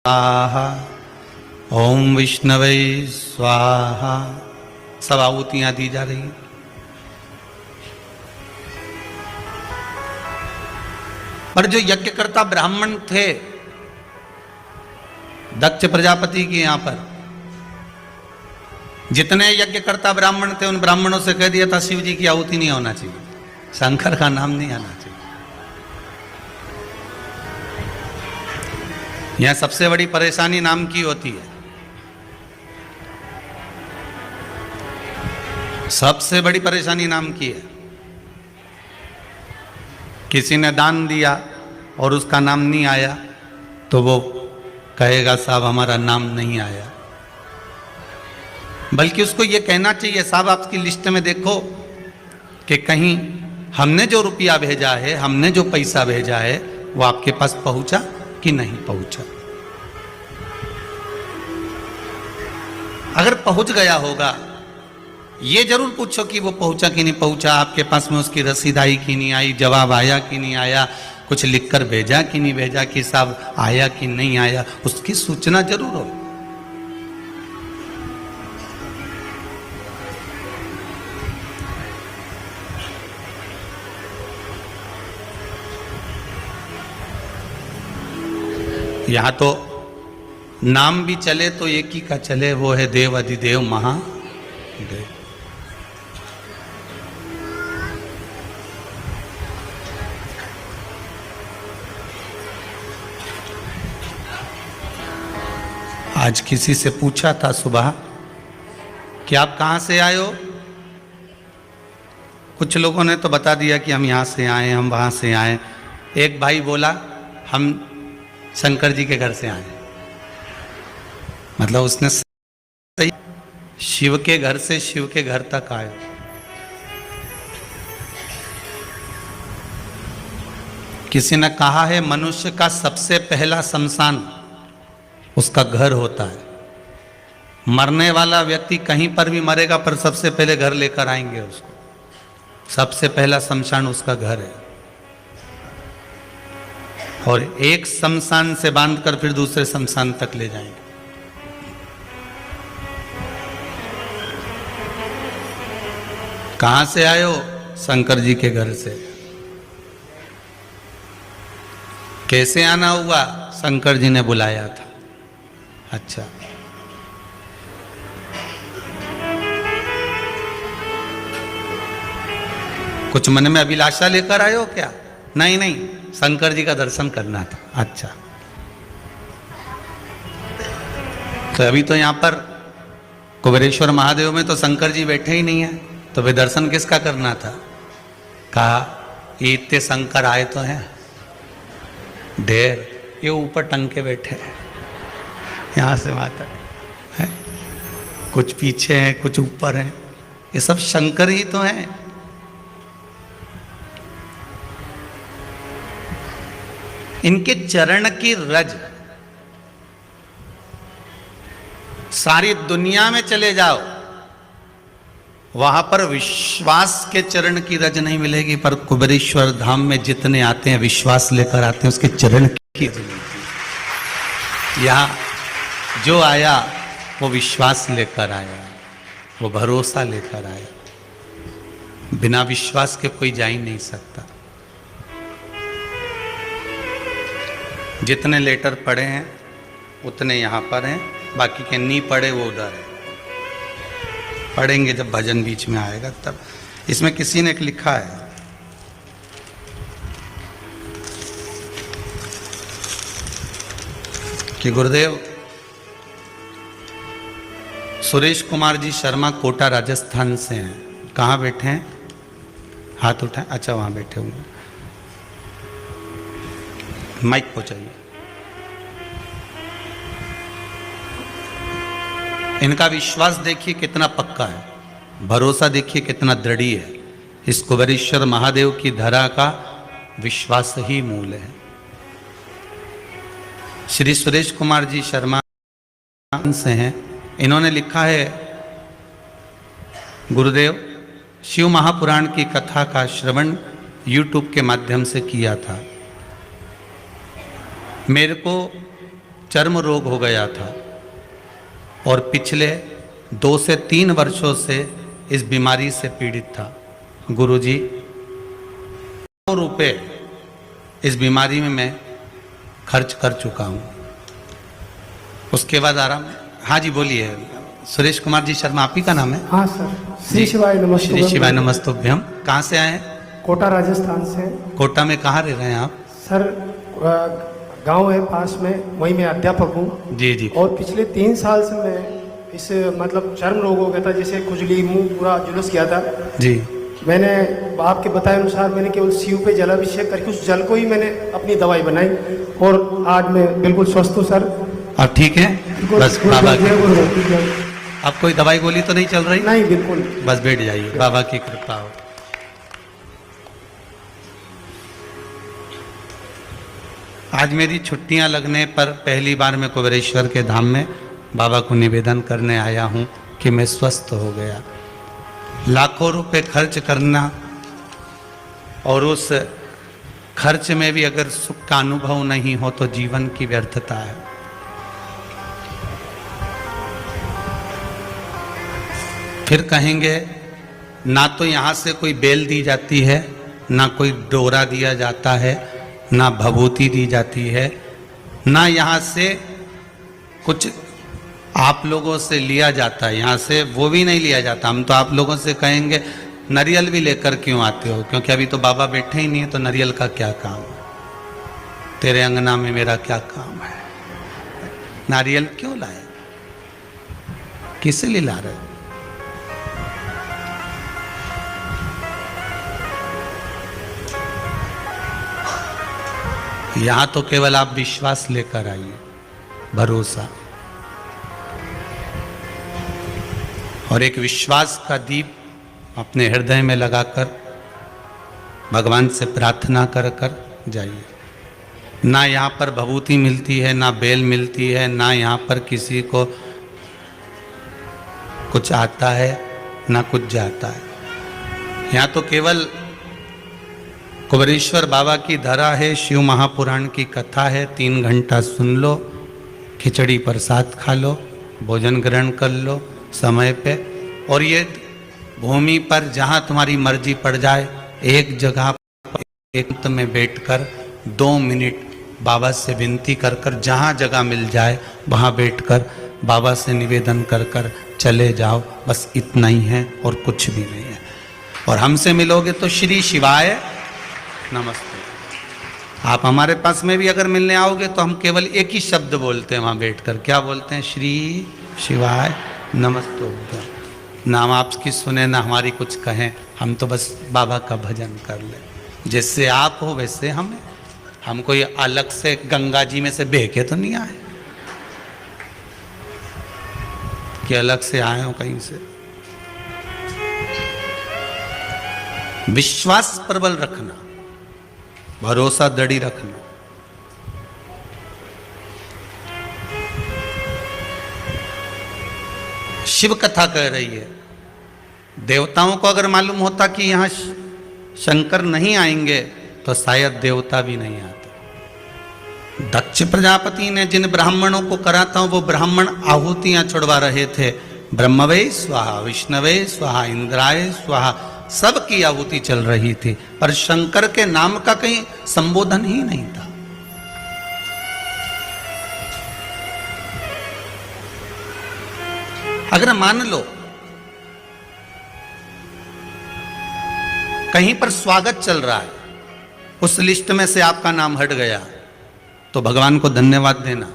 स्वाहा ओम विष्णवे स्वाहा। सब आहुतियां दी जा रही हैं। पर जो यज्ञकर्ता ब्राह्मण थे दक्ष प्रजापति के यहां पर, जितने यज्ञकर्ता ब्राह्मण थे उन ब्राह्मणों से कह दिया था शिव जी की आहुति नहीं होना चाहिए, शंकर का नाम नहीं आना चाहिए। यह सबसे बड़ी परेशानी नाम की होती है। सबसे बड़ी परेशानी नाम की है। किसी ने दान दिया और उसका नाम नहीं आया तो वो कहेगा साहब हमारा नाम नहीं आया। बल्कि उसको ये कहना चाहिए साहब आपकी लिस्ट में देखो कि कहीं हमने जो रुपया भेजा है, हमने जो पैसा भेजा है वो आपके पास पहुंचा कि नहीं पहुंचा। अगर पहुंच गया होगा ये जरूर पूछो कि वो पहुंचा कि नहीं पहुंचा, आपके पास में उसकी रसीद आई कि नहीं आई, जवाब आया कि नहीं आया, कुछ लिखकर भेजा कि नहीं भेजा, कि साहब आया कि नहीं आया, उसकी सूचना जरूर हो। यहां तो नाम भी चले तो एक ही का चले, वो है देव अधिदेव महादेव। आज किसी से पूछा था सुबह कि आप कहां से आए हो। कुछ लोगों ने तो बता दिया कि हम यहां से आए, हम वहां से आए। एक भाई बोला हम शंकर जी के घर से आए। मतलब उसने सही शिव के घर से शिव के घर तक आए। किसी ने कहा है मनुष्य का सबसे पहला शमशान उसका घर होता है। मरने वाला व्यक्ति कहीं पर भी मरेगा पर सबसे पहले घर लेकर आएंगे उसको। सबसे पहला शमशान उसका घर है। और एक शमशान से बांधकर फिर दूसरे शमशान तक ले जाएंगे। कहां से आए हो? शंकर जी के घर से। कैसे आना हुआ? शंकर जी ने बुलाया था। अच्छा, कुछ मन में अभिलाषा लेकर आए हो क्या? नहीं नहीं, शंकर जी का दर्शन करना था। अच्छा, तो अभी तो यहां पर कुबेरेश्वर महादेव में तो शंकर जी बैठे ही नहीं है, तो वे दर्शन किसका करना था? कहा ये इतने शंकर आए तो हैं ढेर, ये ऊपर टंग के बैठे हैं, यहां से वहां तक है, कुछ पीछे हैं कुछ ऊपर हैं, ये सब शंकर ही तो हैं। इनके चरण की रज सारी दुनिया में चले जाओ वहां पर विश्वास के चरण की रज नहीं मिलेगी, पर कुबेरेश्वर धाम में जितने आते हैं विश्वास लेकर आते हैं, उसके चरण की रज मिलती है। यहां जो आया वो विश्वास लेकर आया, वो भरोसा लेकर आया। बिना विश्वास के कोई जा ही नहीं सकता। जितने लेटर पढ़े हैं उतने यहाँ पर हैं, बाकी के नहीं पढ़े वो उधर है। पढ़ेंगे जब भजन बीच में आएगा तब। इसमें किसी ने एक लिखा है कि गुरुदेव सुरेश कुमार जी शर्मा कोटा राजस्थान से हैं। कहाँ बैठे हैं? हाथ उठाएं। अच्छा, वहां बैठे होंगे। माइक पहुंचाइए। इनका विश्वास देखिए कितना पक्का है, भरोसा देखिए कितना दृढ़ है। इस कुबेरेश्वर महादेव की धरा का विश्वास ही मूल है। श्री सुरेश कुमार जी शर्मा से हैं। इन्होंने लिखा है गुरुदेव शिव महापुराण की कथा का श्रवण YouTube के माध्यम से किया था। मेरे को चर्म रोग हो गया था और पिछले 2 से 3 वर्षों से इस बीमारी से पीड़ित था। गुरुजी, ₹100 इस बीमारी में मैं खर्च कर चुका हूं। उसके बाद आराम। हाँ जी बोलिए। सुरेश कुमार जी शर्मा आप ही का नाम है? हाँ सर। श्री शिवाय नमस्ते। श्री शिवाय नमस्तुभ्यम। कहाँ से आए हैं? कोटा राजस्थान से। कोटा में कहाँ रह रहे हैं आप? सर गांव है पास में, वहीं मैं अध्यापक हूँ। जी जी। और पिछले 3 साल से मैं इस मतलब चर्म रोग हो गया था, जैसे खुजली, मुंह पूरा जुलस गया था जी। मैंने आपके बताए अनुसार मैंने केवल शिव पे जलाभिषेक करके उस जल को ही मैंने अपनी दवाई बनाई और आज मैं बिल्कुल स्वस्थ हूँ सर। अब ठीक है? बस बाबा की अब कोई दवाई गोली तो नहीं चल रही? नहीं, बिल्कुल। बस बैठ जाइए, बाबा की कृपा हो। आज मेरी छुट्टियां लगने पर पहली बार मैं कुबेरेश्वर के धाम में बाबा को निवेदन करने आया हूं कि मैं स्वस्थ हो गया। लाखों रुपए खर्च करना और उस खर्च में भी अगर सुख का अनुभव नहीं हो तो जीवन की व्यर्थता है। फिर कहेंगे ना तो यहाँ से कोई बेल दी जाती है, ना कोई डोरा दिया जाता है, ना भभूति दी जाती है, ना यहाँ से कुछ आप लोगों से लिया जाता है। यहाँ से वो भी नहीं लिया जाता। हम तो आप लोगों से कहेंगे नारियल भी लेकर क्यों आते हो, क्योंकि अभी तो बाबा बैठे ही नहीं है, तो नारियल का क्या काम है? तेरे अंगना में मेरा क्या काम है? नारियल क्यों लाए? किस लिए ला रहे हो? यहां तो केवल आप विश्वास लेकर आइए, भरोसा, और एक विश्वास का दीप अपने हृदय में लगाकर भगवान से प्रार्थना कर कर जाइए। ना यहाँ पर भभूति मिलती है, ना बेल मिलती है, ना यहाँ पर किसी को कुछ आता है, ना कुछ जाता है। यहाँ तो केवल कुबेरेश्वर बाबा की धरा है, शिव महापुराण की कथा है, 3 घंटा सुन लो, खिचड़ी प्रसाद खा लो, भोजन ग्रहण कर लो समय पे। और ये भूमि पर जहाँ तुम्हारी मर्जी पड़ जाए, एक जगह पर एक में बैठकर 2 मिनट बाबा से विनती कर कर, जहाँ जगह मिल जाए वहाँ बैठकर बाबा से निवेदन कर कर चले जाओ। बस इतना ही है और कुछ भी नहीं है। और हमसे मिलोगे तो श्री शिवाय नमस्ते। आप हमारे पास में भी अगर मिलने आओगे तो हम केवल एक ही शब्द बोलते हैं वहाँ बैठकर। क्या बोलते हैं? श्री शिवाय नमस्ते। ना हम आपकी सुने ना हमारी कुछ कहें, हम तो बस बाबा का भजन कर ले। जैसे आप हो वैसे हम, हम कोई अलग से गंगा जी में से बह के तो नहीं आए कि अलग से आए हो कहीं से। विश्वास प्रबल रखना, भरोसा दृढ़ रखना। शिव कथा कह रही है, देवताओं को अगर मालूम होता कि यहां शंकर नहीं आएंगे तो शायद देवता भी नहीं आते। दक्ष प्रजापति ने जिन ब्राह्मणों को करा था वो ब्राह्मण आहुतियां छुड़वा रहे थे। ब्रह्मवे स्वाहा, विष्णवे स्वाहा, इंद्राय स्वाहा, सबकी आहुति चल रही थी, पर शंकर के नाम का कहीं संबोधन ही नहीं था। अगर मान लो कहीं पर स्वागत चल रहा है, उस लिस्ट में से आपका नाम हट गया तो भगवान को धन्यवाद देना।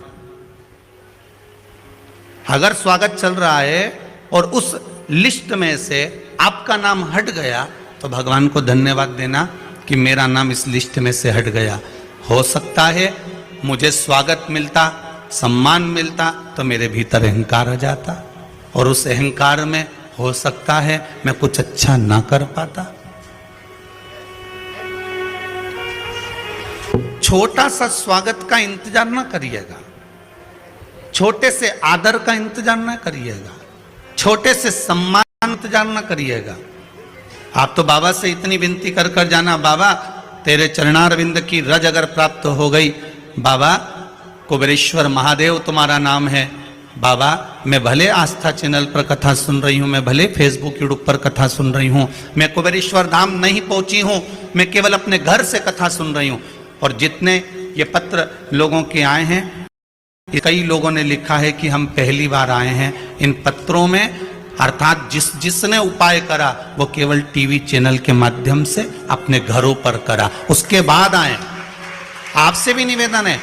अगर स्वागत चल रहा है और उस लिस्ट में से आपका नाम हट गया तो भगवान को धन्यवाद देना कि मेरा नाम इस लिस्ट में से हट गया। हो सकता है मुझे स्वागत मिलता, सम्मान मिलता तो मेरे भीतर अहंकार आ जाता, और उस अहंकार में हो सकता है मैं कुछ अच्छा ना कर पाता। छोटा सा स्वागत का इंतजार ना करिएगा, छोटे से आदर का इंतजार ना करिएगा, छोटे से सम्मान का इंतजार ना करिएगा। आप तो बाबा से इतनी विनती कर कर जाना, बाबा तेरे चरणारविंद की रज अगर प्राप्त हो गई, बाबा कुबेरेश्वर महादेव तुम्हारा नाम है। बाबा मैं भले आस्था चैनल पर कथा सुन रही हूँ, मैं भले फेसबुक यूट्यूब पर कथा सुन रही हूँ, मैं कुबेरेश्वर धाम नहीं पहुंची हूँ, मैं केवल अपने घर से कथा सुन रही हूँ। और जितने ये पत्र लोगों के आए हैं, कई लोगों ने लिखा है कि हम पहली बार आए हैं इन पत्रों में, अर्थात जिसने उपाय करा वो केवल टीवी चैनल के माध्यम से अपने घरों पर करा, उसके बाद आए। आपसे भी निवेदन है,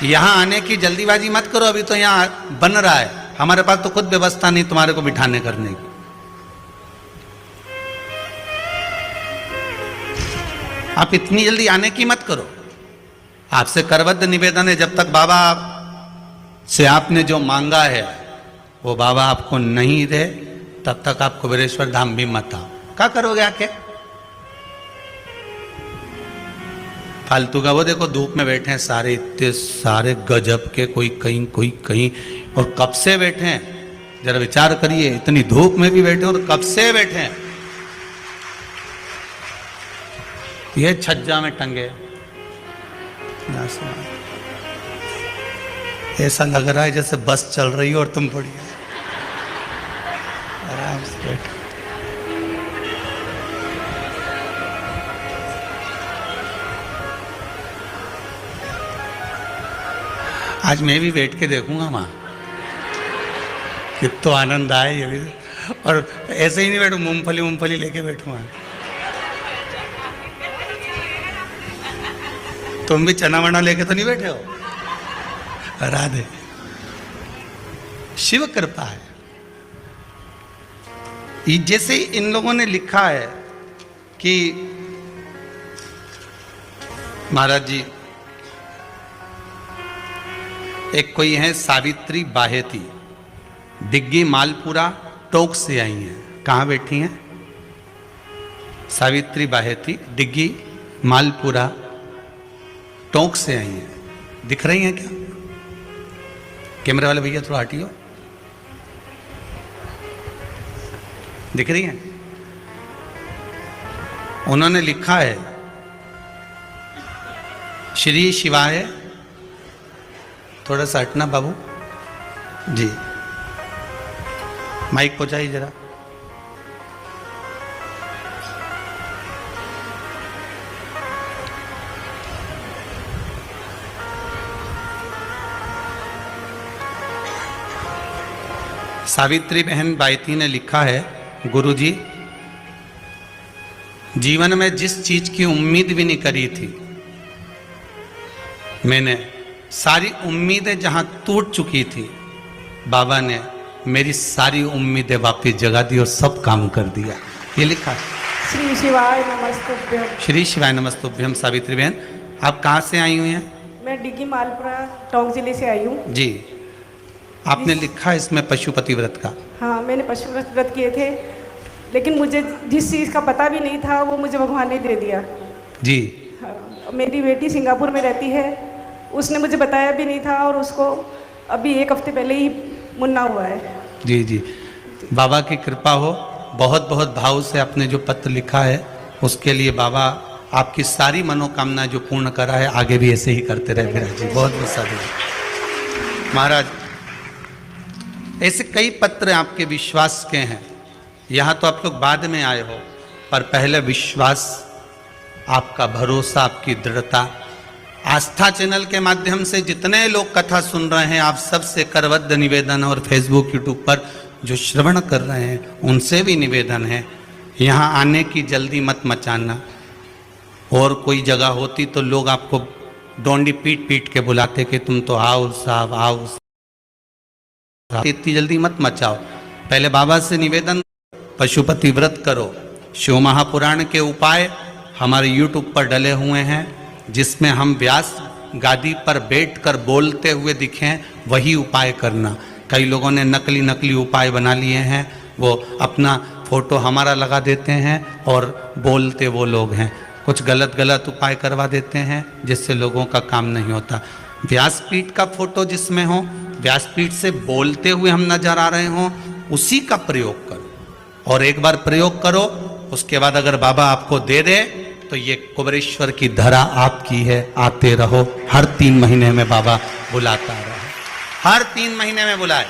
यहां आने की जल्दीबाजी मत करो, अभी तो यहां बन रहा है, हमारे पास तो खुद व्यवस्था नहीं तुम्हारे को बिठाने करने की। आप इतनी जल्दी आने की मत करो। आपसे करबद्ध निवेदन है, जब तक बाबा से आपने जो मांगा है वो बाबा आपको नहीं दे, तब तक आप कुबेरेश्वर धाम भी मत आओ। क्या करोगे आके? फालतू का। वो देखो धूप में बैठे हैं सारे, इतने सारे गजब के, कोई कहीं कोई कहीं, और कब से बैठे हैं जरा विचार करिए, इतनी धूप में भी बैठे और कब से बैठे हैं। ये छज्जा में टंगे, ऐसा लग रहा है जैसे बस चल रही हो और तुम पड़ी आराम से बैठो। आज मैं भी बैठ के देखूंगा वहां, कितना आनंद आए ये भी। और ऐसे ही नहीं बैठू, मूंगफली लेके बैठूंगा। तुम भी चना वना लेके तो नहीं बैठे हो? राधे, शिव कृपा है। जैसे इन लोगों ने लिखा है कि महाराज जी, एक कोई है सावित्री बाहेती, डिग्गी मालपुरा टोक से आई हैं। कहाँ बैठी हैं? सावित्री बाहेती डिग्गी मालपुरा टोक से आई हैं। दिख रही हैं क्या? कैमरे वाले भैया थोड़ा हटियो। दिख रही हैं? उन्होंने लिखा है श्री शिवाय, थोड़ा सा हटना बाबू जी, माइक पहुंचाइए जरा। सावित्री बहन बायती ने लिखा है, गुरुजी जीवन में जिस चीज की उम्मीद भी नहीं करी थी, मैंने सारी उम्मीदें जहां टूट चुकी थी, बाबा ने मेरी सारी उम्मीदें वापस जगा दी और सब काम कर दिया। ये लिखा है। श्री शिवाय नमस्तुभ्यम। श्री शिवाय नमस्तुभ्यम। सावित्री बहन, आप कहाँ से आई हुई हैं? मैं डिग्गी मालपुरा टोंक जिले से आई हूँ जी। आपने लिखा है इसमें पशुपति व्रत का। हाँ, मैंने पशुपति व्रत किए थे, लेकिन मुझे जिस चीज़ का पता भी नहीं था वो मुझे भगवान ने दे दिया जी। हाँ, मेरी बेटी सिंगापुर में रहती है, उसने मुझे बताया भी नहीं था, और उसको अभी 1 हफ्ते पहले ही मुन्ना हुआ है। जी जी, बाबा की कृपा हो। बहुत बहुत भाव से आपने जो पत्र लिखा है उसके लिए बाबा आपकी सारी मनोकामना जो पूर्ण करा है, आगे भी ऐसे ही करते रहे विराज जी। बहुत बहुत साधु महाराज। ऐसे कई पत्र आपके विश्वास के हैं। यहाँ तो आप लोग बाद में आए हो, पर पहले विश्वास, आपका भरोसा, आपकी दृढ़ता, आस्था चैनल के माध्यम से जितने लोग कथा सुन रहे हैं, आप सबसे करबद्ध निवेदन, और फेसबुक यूट्यूब पर जो श्रवण कर रहे हैं उनसे भी निवेदन है, यहाँ आने की जल्दी मत मचाना। और कोई जगह होती तो लोग आपको डोंडी पीट पीट के बुलाते कि तुम तो आओ साहब, आओ साहब। इतनी जल्दी मत मचाओ। पहले बाबा से निवेदन, पशुपति व्रत करो। शिव महापुराण के उपाय हमारे यूट्यूब पर डले हुए हैं, जिसमें हम व्यास गादी पर बैठकर बोलते हुए दिखें, वही उपाय करना। कई लोगों ने नकली नकली उपाय बना लिए हैं, वो अपना फोटो हमारा लगा देते हैं और बोलते वो लोग हैं। कुछ गलत गलत उपाय करवा देते हैं जिससे लोगों का काम नहीं होता। व्यासपीठ का फोटो जिसमें हो, व्यासपीठ से बोलते हुए हम नजर आ रहे हों, उसी का प्रयोग करो। और एक बार प्रयोग करो, उसके बाद अगर बाबा आपको दे दे तो ये कुबेरेश्वर की धरा आपकी है, आते रहो। हर 3 महीने में बाबा बुलाता रहे, हर 3 महीने में बुलाए।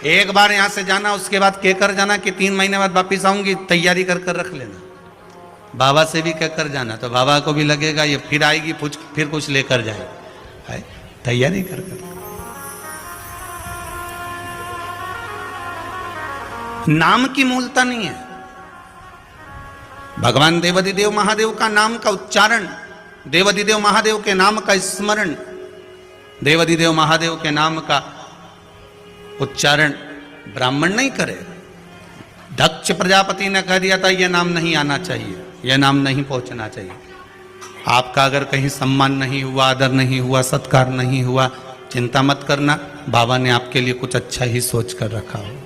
एक बार यहां से जाना, उसके बाद कहकर जाना कि 3 महीने बाद वापिस आऊंगी, तैयारी कर कर रख लेना। बाबा से भी कहकर जाना तो बाबा को भी लगेगा ये फिर आएगी, फिर कुछ लेकर जाए, तैयारी कर कर। नाम की मूलता नहीं है। भगवान देवाधिदेव महादेव का नाम का उच्चारण, देवाधिदेव महादेव के नाम का स्मरण, देवाधिदेव महादेव के नाम का उच्चारण ब्राह्मण नहीं करे। दक्ष प्रजापति ने कह दिया था यह नाम नहीं आना चाहिए, यह नाम नहीं पहुंचना चाहिए। आपका अगर कहीं सम्मान नहीं हुआ, आदर नहीं हुआ, सत्कार नहीं हुआ, चिंता मत करना, बाबा ने आपके लिए कुछ अच्छा ही सोच कर रखा होगा।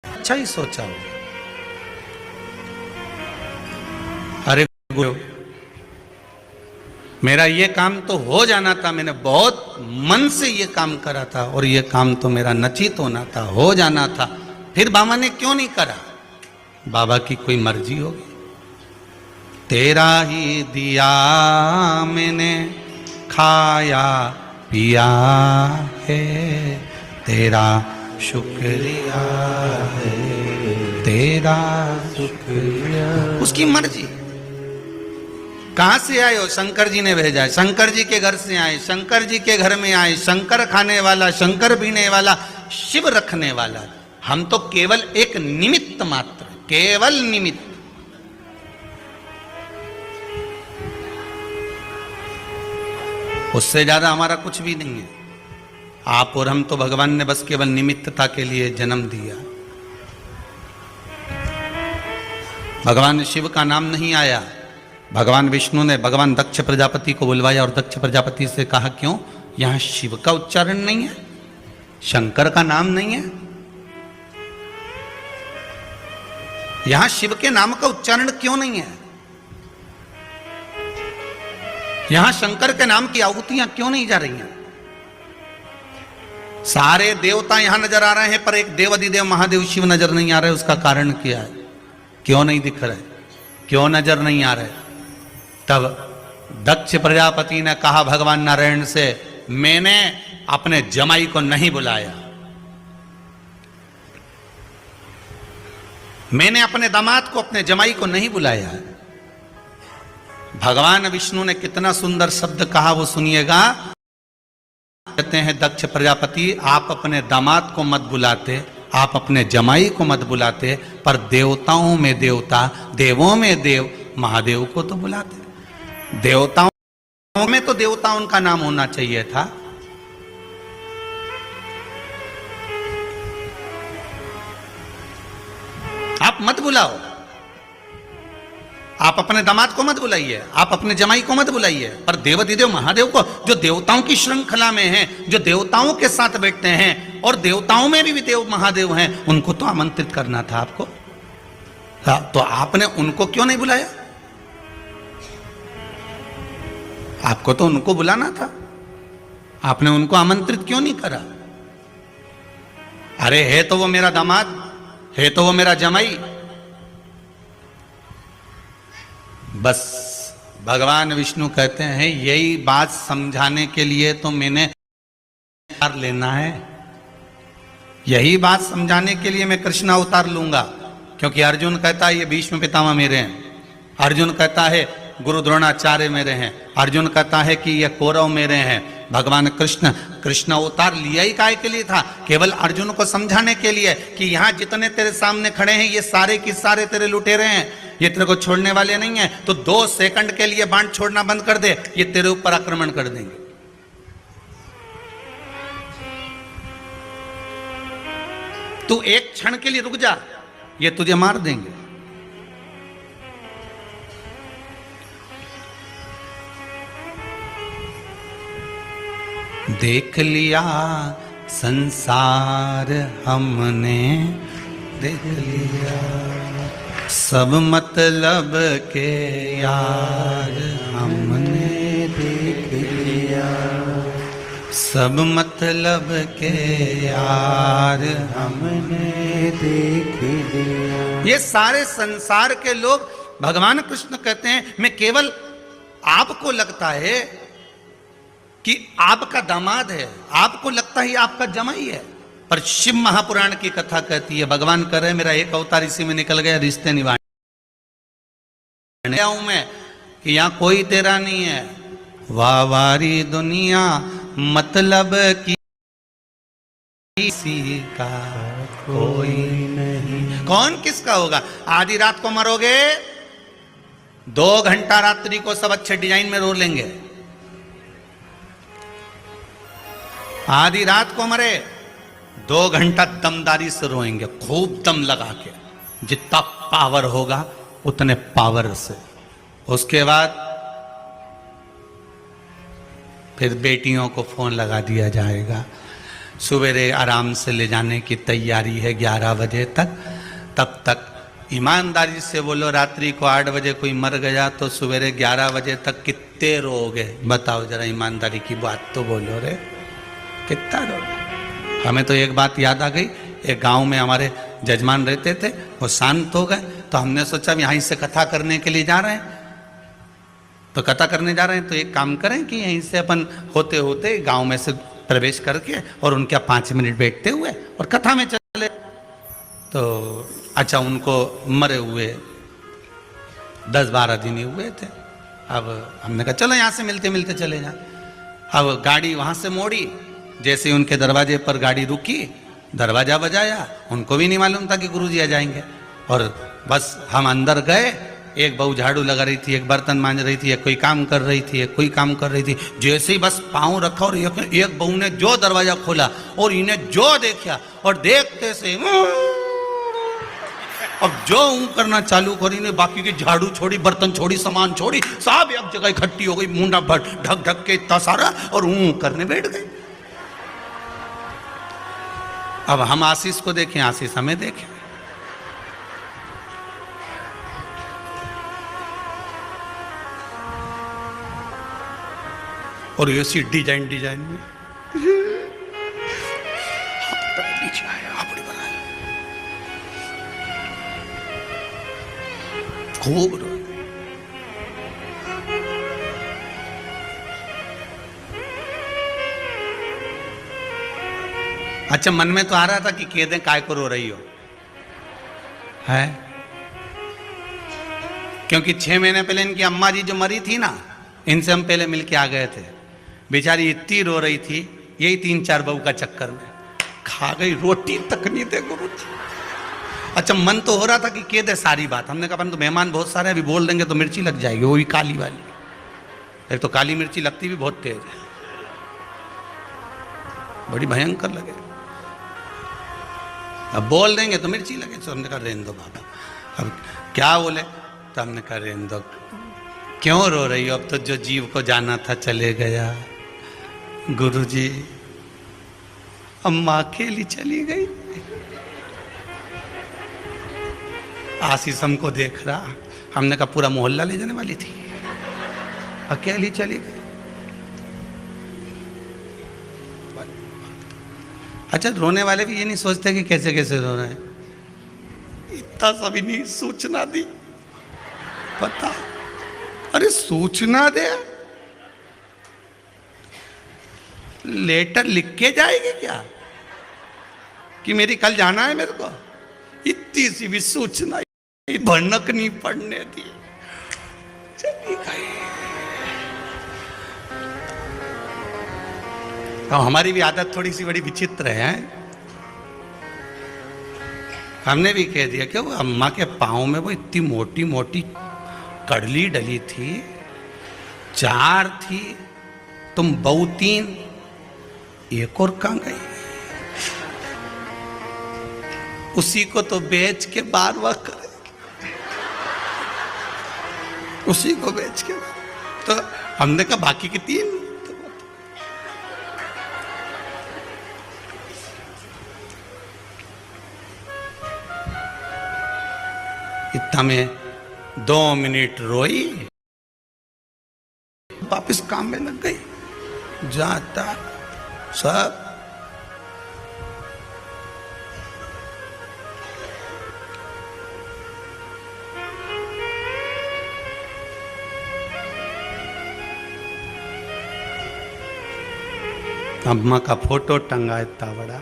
अच्छा ही सोचा होगा। अरे गुरु, मेरा ये काम तो हो जाना था, मैंने बहुत मन से ये काम करा था और ये काम तो मेरा नचित होना था, हो जाना था, फिर बाबा ने क्यों नहीं करा? बाबा की कोई मर्जी होगी। तेरा ही दिया मैंने खाया पिया है, तेरा शुक्रिया है, तेरा शुक्रिया। उसकी मर्जी। कहां से आए हो? शंकर जी ने भेजा है, शंकर जी के घर से आए, शंकर जी के घर में आए। शंकर खाने वाला, शंकर पीने वाला, शिव रखने वाला। हम तो केवल एक निमित्त मात्र, केवल निमित्त। उससे ज्यादा हमारा कुछ भी नहीं है। आप और हम तो भगवान ने बस केवल निमित्तता के लिए जन्म दिया। भगवान शिव का नाम नहीं आया। भगवान विष्णु ने भगवान दक्ष प्रजापति को बुलवाया और दक्ष प्रजापति से कहा क्यों? यहां शिव का उच्चारण नहीं है, शंकर का नाम नहीं है, यहां शिव के नाम का उच्चारण क्यों नहीं है? यहां शंकर के नाम की आहुतियां क्यों नहीं जा रही हैं? सारे देवता यहां नजर आ रहे हैं पर एक देवाधिदेव महादेव शिव नजर नहीं आ रहे। उसका कारण क्या है? क्यों नहीं दिख रहे? क्यों नजर नहीं आ रहे? तब दक्ष प्रजापति ने कहा भगवान नारायण से, मैंने अपने जमाई को नहीं बुलाया, मैंने अपने दामाद को, अपने जमाई को नहीं बुलाया। भगवान विष्णु ने कितना सुंदर शब्द कहा, वो सुनिएगा। कहते हैं दक्ष प्रजापति, आप अपने दामाद को मत बुलाते, आप अपने जमाई को मत बुलाते, पर देवताओं में देवता, देवों में देव महादेव को तो बुलाते। देवताओं में तो देवता उनका नाम होना चाहिए था। आप मत बुलाओ, आप अपने दामाद को मत बुलाइए, आप अपने जमाई को मत बुलाइए, पर देवाधिदेव महादेव को, जो देवताओं की श्रृंखला में हैं, जो देवताओं के साथ बैठते हैं और देवताओं में भी देव महादेव हैं, उनको तो आमंत्रित करना था आपको। तो आपने उनको क्यों नहीं बुलाया? आपको तो उनको बुलाना था, आपने उनको आमंत्रित क्यों नहीं करा? अरे है तो वो मेरा दामाद, है तो वो मेरा जमाई। बस भगवान विष्णु कहते हैं यही बात समझाने के लिए तो मैंने अवतार लेना है, यही बात समझाने के लिए मैं कृष्ण अवतार लूंगा। क्योंकि अर्जुन कहता है ये भीष्म पितामह मेरे हैं, अर्जुन कहता है गुरु द्रोणाचार्य मेरे हैं, अर्जुन कहता है कि ये कौरव मेरे हैं। भगवान कृष्ण अवतार लिया ही काहे के लिए था? केवल अर्जुन को समझाने के लिए कि यहाँ जितने तेरे सामने खड़े हैं ये सारे के सारे तेरे लुटेरे हैं, ये तेरे को छोड़ने वाले नहीं है। तो 2 सेकंड के लिए बाण छोड़ना बंद कर दे, ये तेरे ऊपर आक्रमण कर देंगे। तू एक क्षण के लिए रुक जा, ये तुझे मार देंगे। देख लिया संसार हमने, देख लिया सब मतलब के यार हमने, देख लिया सब मतलब के यार हमने देख लिया। ये सारे संसार के लोग, भगवान कृष्ण कहते हैं मैं केवल आपको लगता है कि आपका दामाद है, आपको लगता है आपका जमाई है, पर शिव महापुराण की कथा कहती है भगवान कह रहे मेरा एक अवतार इसी में निकल गया रिश्ते निभाने हूं मैं कि यहां कोई तेरा नहीं है। वाह वारी दुनिया मतलब की किसी का कोई नहीं। कौन किसका होगा? आधी रात को मरोगे, 2 घंटा रात्रि को सब अच्छे डिजाइन में रो लेंगे। आधी रात को मरे, 2 घंटा दमदारी से रोएंगे, खूब दम लगा के, जितना पावर होगा उतने पावर से। उसके बाद फिर बेटियों को फोन लगा दिया जाएगा, सवेरे आराम से ले जाने की तैयारी है 11 बजे तक। तब तक ईमानदारी से बोलो, रात्रि को 8 बजे कोई मर गया तो सवेरे 11 बजे तक कितने रोगे? बताओ जरा, ईमानदारी की बात तो बोलो रे, कितना रोगे? हमें तो एक बात याद आ गई, एक गांव में हमारे जजमान रहते थे, वो शांत हो गए तो हमने सोचा यहीं से कथा करने के लिए जा रहे हैं, तो कथा करने जा रहे हैं तो एक काम करें कि यहीं से अपन होते होते गांव में से प्रवेश करके और उनके 5 मिनट बैठते हुए और कथा में चले। तो अच्छा, उनको मरे हुए 10-12 दिन ही हुए थे। अब हमने कहा चलो यहाँ से मिलते मिलते चले जाए। अब गाड़ी वहाँ से मोड़ी, जैसे उनके दरवाजे पर गाड़ी रुकी, दरवाजा बजाया, उनको भी नहीं मालूम था कि गुरुजी आ जाएंगे, और बस हम अंदर गए। एक बहू झाड़ू लगा रही थी, एक बर्तन मांज रही थी, एक कोई काम कर रही थी, एक कोई काम कर रही थी। जैसे ही बस पाँव रखा और एक बहू ने जो दरवाजा खोला और इन्हें जो देखा, और देखते से अब जो करना चालू करी ने, बाकी की झाड़ू छोड़ी, बर्तन छोड़ी, सामान छोड़ी, सब एक जगह इकट्ठी हो गई, मुंडा ढक ढक के इतना सारा, और करने बैठ गए। अब हम आशीष को देखें, आशीष हमें देखें। और ऐसी डिजाइन में खूब रो। अच्छा, मन में तो आ रहा था कि कह दें काय को रो रही हो, है? क्योंकि 6 महीने पहले इनकी अम्मा जी जो मरी थी ना, इनसे हम पहले मिलके आ गए थे। बेचारी इतनी रो रही थी, यही 3-4 बहू का चक्कर में खा गई, रोटी तक नहीं दे गुरु जी। अच्छा, मन तो हो रहा था कि कह दे सारी बात। हमने कहा अपन तो मेहमान बहुत सारे, अभी बोल देंगे तो मिर्ची लग जाएगी, वो भी काली वाली। एक तो काली मिर्ची लगती भी बहुत तेज है, बड़ी भयंकर लगे। अब बोल देंगे तो मिर्ची लगे, तो हमने कहा रहने दो बाबा। अब क्या बोले, तो हमने कहा रहने दो, क्यों रो रही हो? अब तो जो जीव को जाना था चले गया। गुरुजी, अम्मा अकेली चली गई। आशीष हमको देख रहा, हमने कहा पूरा मोहल्ला ले जाने वाली थी, अकेली चली गई। अच्छा, रोने वाले भी ये नहीं सोचते कि कैसे कैसे रो रहे हैं, इतना सभी नहीं सूचना दी, पता? अरे सूचना दे, लेटर लिख के जाएगी क्या कि मेरी कल जाना है मेरे को? इतनी सी भी सूचना भनक नहीं पड़ने दी, चली गई। तो हमारी भी आदत थोड़ी सी बड़ी विचित्र है। हमने भी कह दिया कि वो अम्मा के पाँव में वो इतनी मोटी मोटी कड़ली डली थी, 4 थी, तुम बहू 3, एक और कहाँ गई? उसी को तो बेच के बारवा करेगी, उसी को बेच के। तो हमने कहा बाकी की 3। इतना में 2 मिनट रोई, वापिस काम में लग गई। जाता सब। अम्मा का फोटो टंगा इतना बड़ा,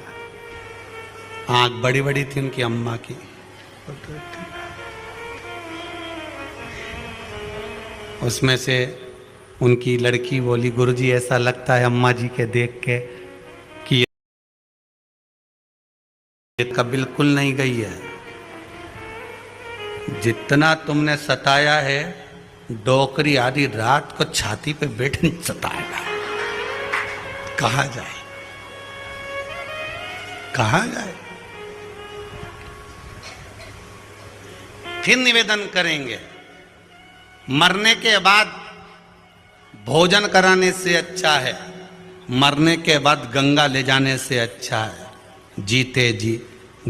आंख बड़ी बड़ी थी उनकी अम्मा की। उसमें से उनकी लड़की बोली, गुरुजी ऐसा लगता है अम्मा जी के देख के कि ये का बिल्कुल नहीं गई है, जितना तुमने सताया है डोकरी आधी रात को छाती पे बैठ नहीं सताएगा। कहा जाए, कहा जाए। फिर निवेदन करेंगे, मरने के बाद भोजन कराने से अच्छा है, मरने के बाद गंगा ले जाने से अच्छा है। जीते जी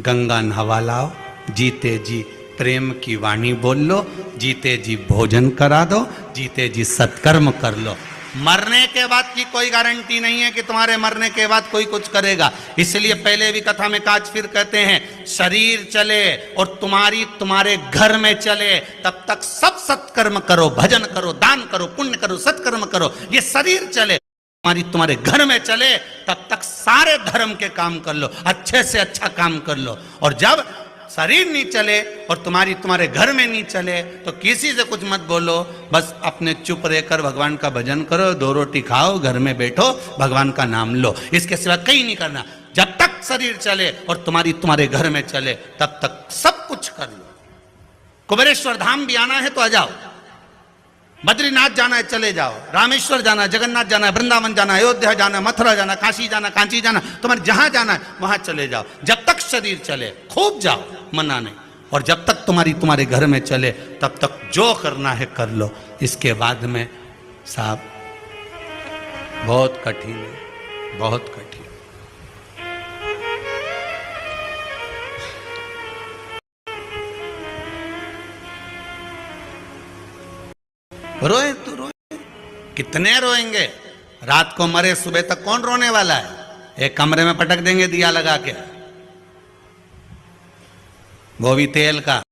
गंगा नहवा लाओ, जीते जी प्रेम की वाणी बोल लो, जीते जी भोजन करा दो, जीते जी सत्कर्म कर लो। मरने के बाद की कोई गारंटी नहीं है कि तुम्हारे मरने के बाद कोई कुछ करेगा। इसलिए पहले भी कथा में काज फिर कहते हैं, शरीर चले और तुम्हारे घर में चले तब तक सब सत्कर्म करो, भजन करो, दान करो, पुण्य करो, सत्कर्म करो। ये शरीर चले तुम्हारे घर में चले तब तक सारे धर्म के काम कर लो, अच्छे से अच्छा काम कर लो। और जब शरीर नहीं चले और तुम्हारे घर में नहीं चले तो किसी से कुछ मत बोलो, बस अपने चुप रहकर भगवान का भजन करो, 2 रोटी खाओ, घर में बैठो, भगवान का नाम लो, इसके सिवा कहीं नहीं करना। जब तक शरीर चले और तुम्हारे घर में चले तब तक सब कुछ कर लो। कुबेरेश्वर धाम भी आना है तो आ जाओ, बद्रीनाथ जाना है चले जाओ, रामेश्वर जाना है, जगन्नाथ जाना है, वृंदावन जाना है, अयोध्या जाना है, मथुरा जाना, काशी जाना, कांची जाना, तुम्हारे जहां जाना है वहां चले जाओ। जब तक शरीर चले खूब जाओ, मना नहीं। और जब तक तुम्हारे घर में चले तब तक जो करना है कर लो। इसके बाद में साहब बहुत कठिन है, बहुत कठिन। रोए तो रोए, कितने रोएंगे? रात को मरे, सुबह तक कौन रोने वाला है? एक कमरे में पटक देंगे दिया लगा के, वो भी तेल का।